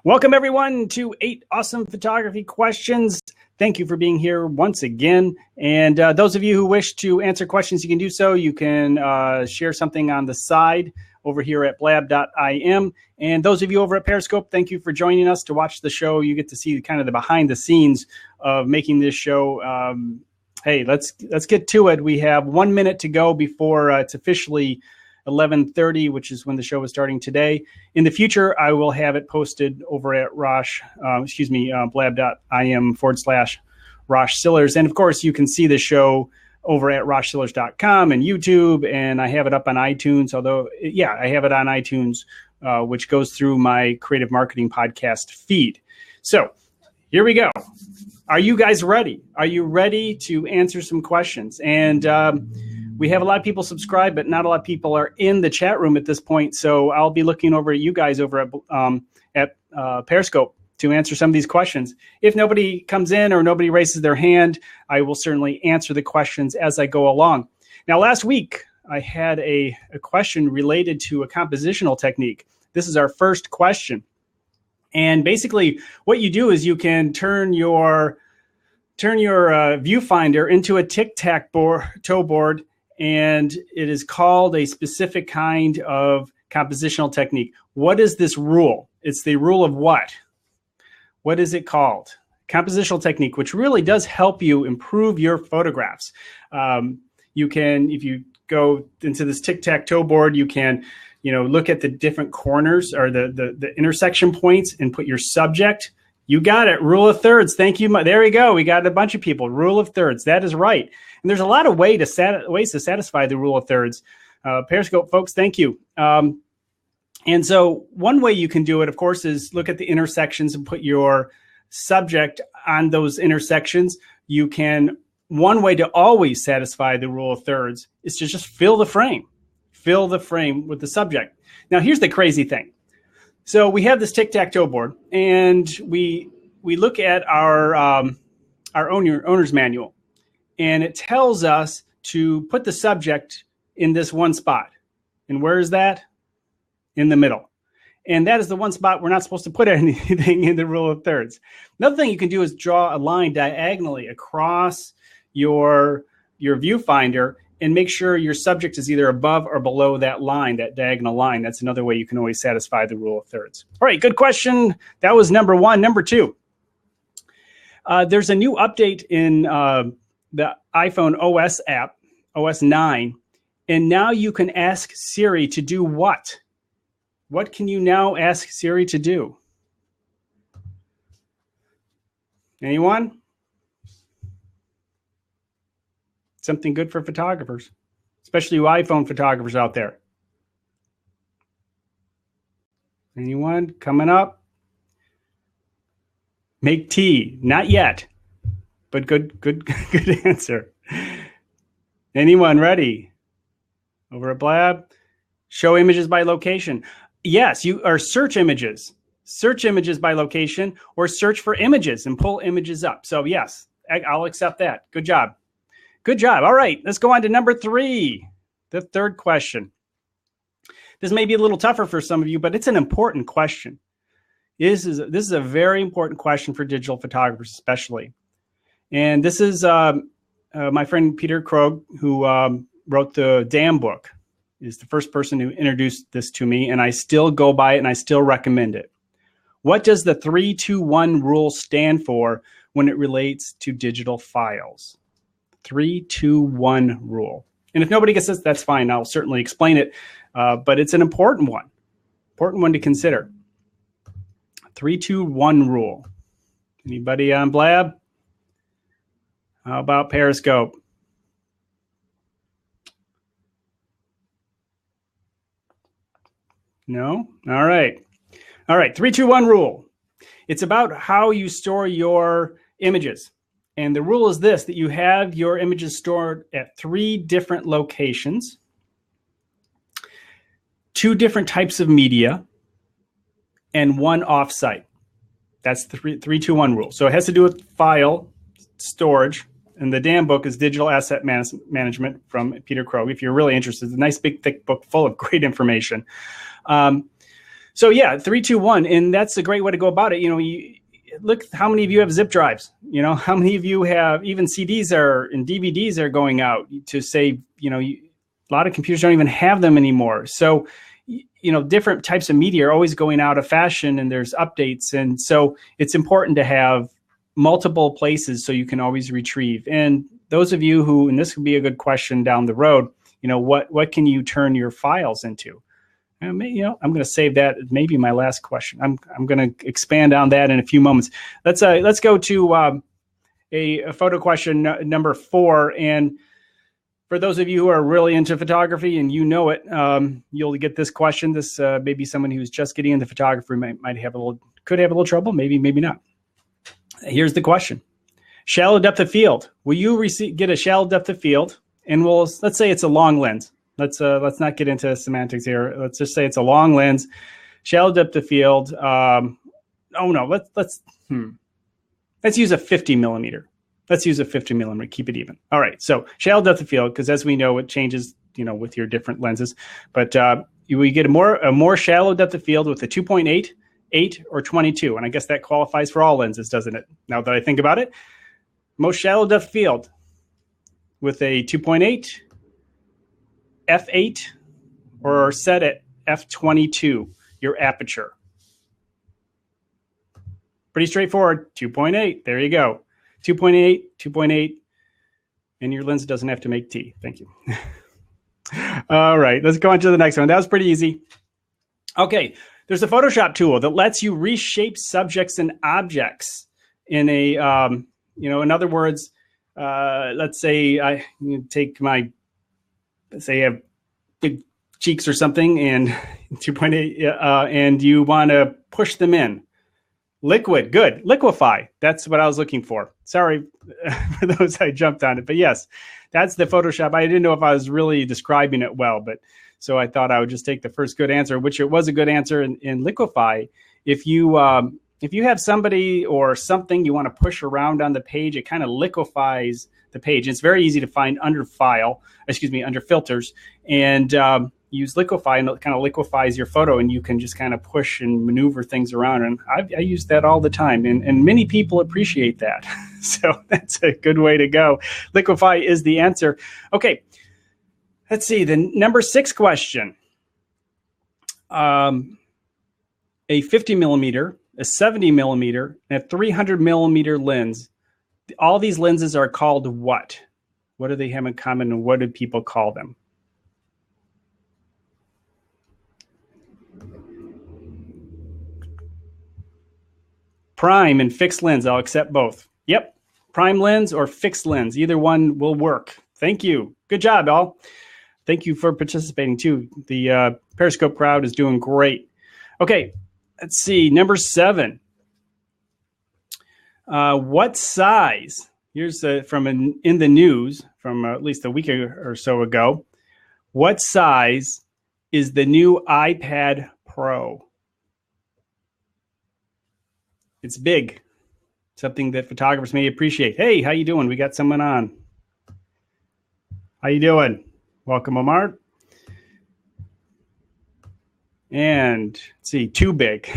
Welcome, everyone, to 8 Awesome Photography Questions. Thank you for being here once again. And those of you who wish to answer questions, you can do so. You can share something on the side over here at blab.im. And those of you over at Periscope, thank you for joining us to watch the show. You get to see kind of the behind the scenes of making this show. Hey, let's get to it. We have 1 minute to go before it's officially 11:30, which is when the show is starting today. In the future, I will have it posted over at Rosh, blab.im/Rosh Sillers. And of course, you can see the show over at roshsillers.com and YouTube, and I have it up on iTunes, I have it on iTunes, which goes through my Creative Marketing Podcast feed. So here we go. Are you guys ready? Are you ready to answer some questions? And we have a lot of people subscribed, but not a lot of people are in the chat room at this point. So I'll be looking over at you guys over at Periscope to answer some of these questions. If nobody comes in or nobody raises their hand, I will certainly answer the questions as I go along. Now, last week, I had a question related to a compositional technique. This is our first question. And basically, what you do is you can turn your viewfinder into a tic-tac-toe board, and it is called a specific kind of compositional technique. What is this rule? It's the rule of what? What is it called? Compositional technique, which really does help you improve your photographs. You can, if you go into this tic-tac-toe board, you can, look at the different corners or the intersection points and put your subject. You got it. Rule of thirds. Thank you. There we go. We got a bunch of people. Rule of thirds. That is right. And there's a lot of ways to satisfy the rule of thirds. Periscope folks, thank you. And so one way you can do it, of course, is look at the intersections and put your subject on those intersections. One way to always satisfy the rule of thirds is to just fill the frame. Fill the frame with the subject. Now, here's the crazy thing. So we have this tic-tac-toe board, and we look at our owner's manual, and it tells us to put the subject in this one spot. And where is that? In the middle. And that is the one spot we're not supposed to put anything in the rule of thirds. Another thing you can do is draw a line diagonally across your viewfinder and make sure your subject is either above or below that line, that diagonal line. That's another way you can always satisfy the rule of thirds. All right, good question. That was number one. Number two, there's a new update in the iPhone OS app, OS 9, and now you can ask Siri to do what? What can you now ask Siri to do? Anyone? Something good for photographers, especially you iPhone photographers out there. Anyone coming up? Make tea. Not yet, but good answer. Anyone ready? Over at Blab? Show images by location. Yes, you are search images. Search images by location or search for images and pull images up. So yes, I'll accept that. Good job. Good job. All right, let's go on to number 3, the third question. This may be a little tougher for some of you, but it's an important question. This is a very important question for digital photographers, especially. And this is my friend Peter Krogh, who wrote the Damn book, is the first person who introduced this to me, and I still go by it and I still recommend it. What does the 3-2-1 rule stand for when it relates to digital files? 3-2-1 rule. And if nobody gets this, that's fine. I'll certainly explain it. But it's an important one to consider. 3-2-1 rule. Anybody on Blab? How about Periscope? No? All right. 3-2-1 rule. It's about how you store your images. And the rule is this, that you have your images stored at 3 different locations, 2 different types of media, and 1 offsite. That's the 3-2-1 rule. So it has to do with file storage. And the Damn book is Digital Asset Management from Peter Krogh. If you're really interested, it's a nice big thick book full of great information. So yeah, 321, and that's a great way to go about it. You look how many of you have zip drives. How many of you have even CDs and DVDs are going out to save. A lot of computers don't even have them anymore. So different types of media are always going out of fashion, and there's updates, and so it's important to have multiple places so you can always retrieve. And those of you who, and this would be a good question down the road, what can you turn your files into? I'm going to save that. Maybe my last question. I'm going to expand on that in a few moments. Let's go to a photo question number 4. And for those of you who are really into photography and you'll get this question. This maybe someone who's just getting into photography could have a little trouble. Maybe not. Here's the question: shallow depth of field. Will you get a shallow depth of field? And let's say it's a long lens. Let's not get into semantics here. Let's just say it's a long lens, shallow depth of field. Let's use a 50 millimeter. Let's use a 50 millimeter. Keep it even. All right. So shallow depth of field, because as we know, it changes, with your different lenses. But you get a more shallow depth of field with a 2.8, 8, or 22, and I guess that qualifies for all lenses, doesn't it? Now that I think about it, most shallow depth of field with a 2.8. f8 or set at f22, your aperture. Pretty straightforward. 2.8. There you go. 2.8, 2.8, and your lens doesn't have to make T. Thank you. All right, let's go on to the next one. That was pretty easy. Okay, there's a Photoshop tool that lets you reshape subjects and objects in a, in other words, let's say I take say you have big cheeks or something and 2.8, and you want to push them in. Liquid, good. Liquify. That's what I was looking for. Sorry for those I jumped on it. But yes, that's the Photoshop. I didn't know if I was really describing it well, but so I thought I would just take the first good answer, which it was a good answer in Liquify. If you have somebody or something you want to push around on the page, it kind of liquefies the page. It's very easy to find under filters, and use Liquify, and it kind of liquefies your photo, and you can just kind of push and maneuver things around. And I use that all the time, and many people appreciate that. So that's a good way to go. Liquify is the answer. Okay, let's see. The number 6 question. A 50 millimeter, a 70 millimeter, and a 300 millimeter lens. All these lenses are called what? What do they have in common, and what do people call them? Prime and fixed lens. I'll accept both. Yep. Prime lens or fixed lens. Either one will work. Thank you. Good job, all. Thank you for participating, too. The Periscope crowd is doing great. Okay. Let's see. Number 7. What size? Here's from in the news from at least a week or so ago. What size is the new iPad Pro? It's big. Something that photographers may appreciate. Hey, how you doing? We got someone on. How you doing? Welcome, Omar. And let's see, too big.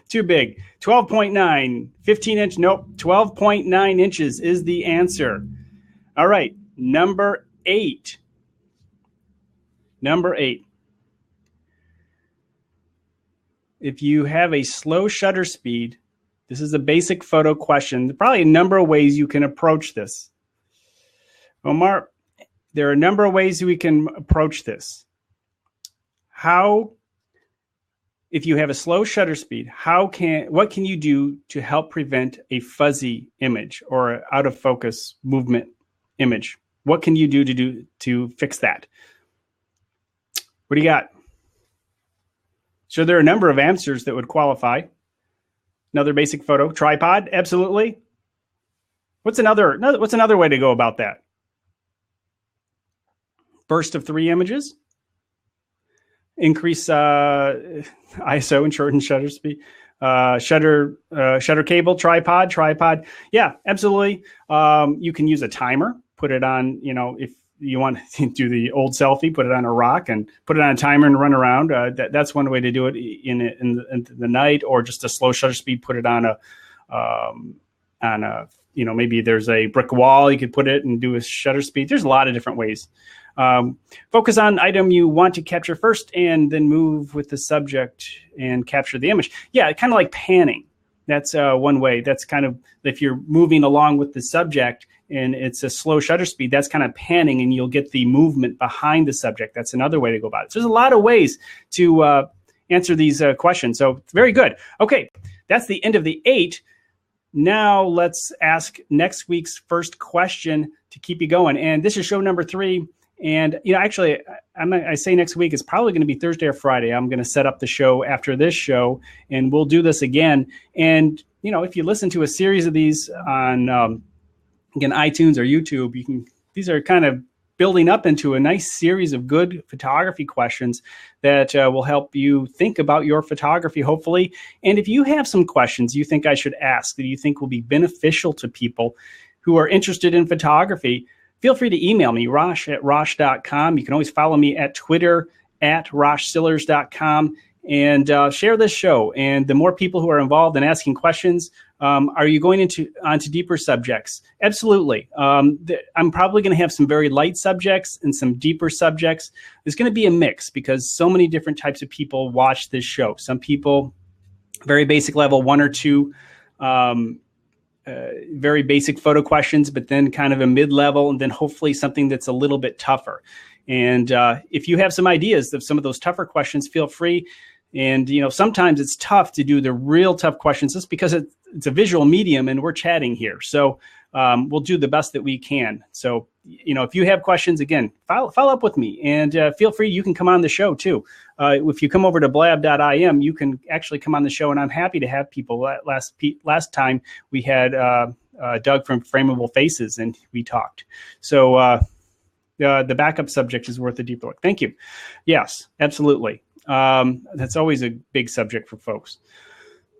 Too big. 12.9, 15 inch. Nope, 12.9 inches is the answer. All right, number 8. Number 8. If you have a slow shutter speed, this is a basic photo question. There are probably a number of ways you can approach this. Omar, there are a number of ways we can approach this. If you have a slow shutter speed, what can you do to help prevent a fuzzy image or out of focus movement image? What can you do to fix that? What do you got? So there are a number of answers that would qualify. Another basic photo. Tripod, absolutely. What's another way to go about that? Burst of 3 images. Increase ISO and shorten shutter speed. Shutter cable, tripod. Yeah, absolutely. You can use a timer. Put it on, you want to do the old selfie, put it on a rock and put it on a timer and run around. That's one way to do it in the night, or just a slow shutter speed, put it on a maybe there's a brick wall, you could put it and do a shutter speed. There's a lot of different ways. Focus on item you want to capture first, and then move with the subject and capture the image. Yeah, kind of like panning. That's one way. That's kind of, if you're moving along with the subject and it's a slow shutter speed, that's kind of panning, and you'll get the movement behind the subject. That's another way to go about it. So there's a lot of ways to answer these questions. So it's very good. Okay, that's the end of the 8. Now let's ask next week's first question to keep you going. And this is show number 3. And, actually, I say next week, it's probably going to be Thursday or Friday. I'm going to set up the show after this show, and we'll do this again. And, if you listen to a series of these on, again, iTunes or YouTube, these are kind of building up into a nice series of good photography questions that will help you think about your photography, hopefully. And if you have some questions you think I should ask that you think will be beneficial to people who are interested in photography, feel free to email me, rosh@rosh.com. You can always follow me at Twitter @roshsillers.com, and share this show. And the more people who are involved in asking questions, are you going onto deeper subjects? Absolutely. I'm probably going to have some very light subjects and some deeper subjects. There's going to be a mix because so many different types of people watch this show. Some people, very basic level, 1 or 2 very basic photo questions, but then kind of a mid-level, and then hopefully something that's a little bit tougher. And if you have some ideas of some of those tougher questions, feel free. And, sometimes it's tough to do the real tough questions just because it's a visual medium and we're chatting here. So we'll do the best that we can. So, if you have questions, again, follow up with me, and feel free. You can come on the show too. If you come over to blab.im, you can actually come on the show, and I'm happy to have people. Last time we had Doug from Frameable Faces, and we talked. So the backup subject is worth a deeper look. Thank you. Yes, absolutely. That's always a big subject for folks.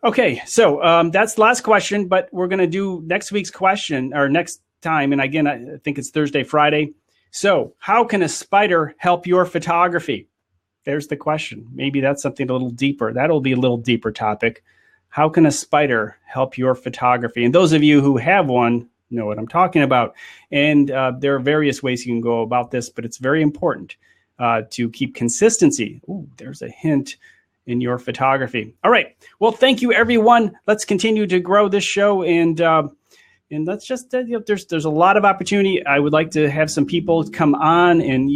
Okay, so that's the last question, but we're going to do next week's question, or next time. And again, I think it's Thursday, Friday. So how can a spider help your photography? There's the question. Maybe that's something a little deeper. That'll be a little deeper topic. How can a spider help your photography? And those of you who have one know what I'm talking about. And there are various ways you can go about this, but it's very important to keep consistency. Ooh, there's a hint in your photography. All right. Well, thank you, everyone. Let's continue to grow this show, and let's just there's a lot of opportunity. I would like to have some people come on, and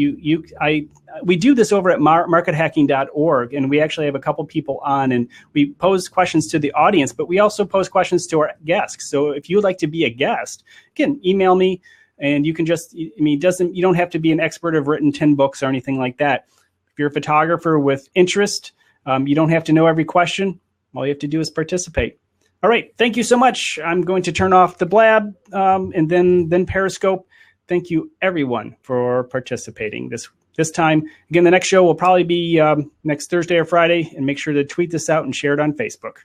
we do this over at markethacking.org, and we actually have a couple people on, and we pose questions to the audience, but we also pose questions to our guests. So if you'd like to be a guest, again, email me. And you can you don't have to be an expert, have written 10 books or anything like that. If you're a photographer with interest, you don't have to know every question. All you have to do is participate. All right. Thank you so much. I'm going to turn off the Blab and then Periscope. Thank you, everyone, for participating this time. Again, the next show will probably be next Thursday or Friday, and make sure to tweet this out and share it on Facebook.